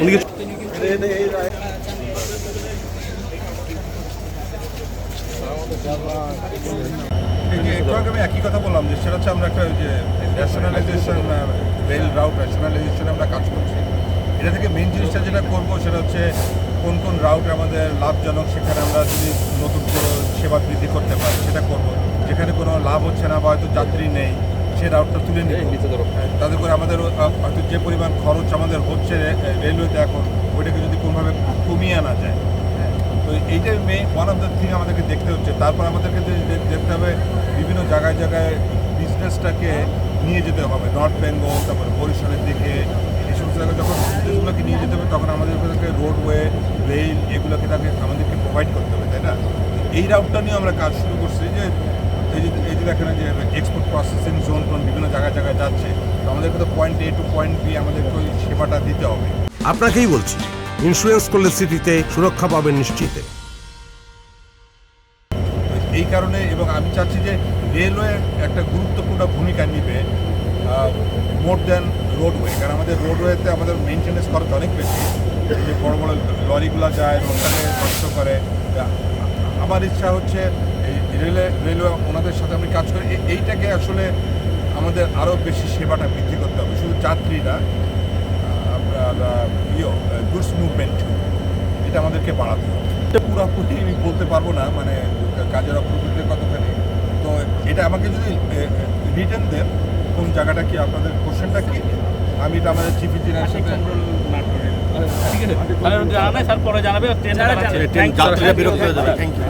উনিকে একটু আগে আমি একই কথা বললাম যে সেটা হচ্ছে আমরা একটা যে ন্যাশনালাইজেশন রেল রাউট ন্যাশনালাইজেশনে আমরা কাজ করছি। এটা থেকে মেইন জিনিসটা যেটা করবো সেটা হচ্ছে কোন কোন রাউট আমাদের লাভজনক, সেখানে আমরা যদি নতুন কোনো সেবা বৃদ্ধি করতে পারি সেটা করবো। যেখানে কোনো লাভ হচ্ছে না বা হয়তো যাত্রী নেই সেই রাউটটা তুলে নিব। তাতে করে আমাদের হয়তো যে পরিমাণ খরচ আমাদের হচ্ছে রেলওয়েতে এখন, ওইটাকে যদি কোনোভাবে কমিয়ে আনা যায়। তো এইটাই ওয়ান অফ দ্য থিং আমাদেরকে দেখতে হচ্ছে। তারপর আমাদেরকে দেখতে হবে বিভিন্ন জায়গায় জায়গায় বিজনেসটাকে নিয়ে যেতে হবে। নর্থ বেঙ্গল, তারপরে বরিশালের দিকে, এই সমস্ত জায়গায় যখন বিজনেসগুলোকে নিয়ে যেতে হবে তখন আমাদেরকে রোডওয়ে, রেল এগুলোকে আমাদেরকে প্রোভাইড করতে হবে, তাই না? এই রাউটটা নিয়ে আমরা কাজ শুরু করছি যে এই যে দেখেন যে এক্সপোর্ট প্রসেসিং জোন বিভিন্ন জায়গায় জায়গায় যাচ্ছে, তো আমাদেরকে তো পয়েন্ট এ টু পয়েন্ট বি আমাদেরকে ওই সেবাটা দিতে হবে। আপনাকেই বলছি, ইন্স্যুরেন্স করলে সিটিতে সুরক্ষা পাবেন নিশ্চিতে। এই কারণে এবং আমি চাচ্ছি যে রেলওয়ে একটা গুরুত্বপূর্ণ ভূমিকা নিবে মোর দ্যান রোডওয়ে। কারণ আমাদের রোডওয়েতে আমাদের মেনটেন্যান্স খরচ অনেক বেশি। যে বড় বড় লরিগুলো যায়, রোডটাকে নষ্ট করে। আমার ইচ্ছা হচ্ছে এই রেলওয়ে ওনাদের সাথে আমি কাজ করি, এইটাকে আসলে আমাদের আরও বেশি সেবাটা বৃদ্ধি করতে হবে। শুধু যাত্রীরা, আপনার গুডস মুভমেন্ট, এটা আমাদেরকে বাড়াতে হবে। এটা পুরোপুরি আমি বলতে পারবো না, মানে কাজের অগ্রগতিতে কতখানি। তো এটা আমাকে যদি রিটেন দেন কোন জায়গাটা কি, আপনাদের কোশ্চেনটা কি, আমি এটা আমাদের চিফ ইঞ্জিনিয়ারের সাথে ঠিক আছে, জানাবে স্যার, পরে জানাবে। যাত্রীরা বিরক্ত হয়ে যাবে। Thank you.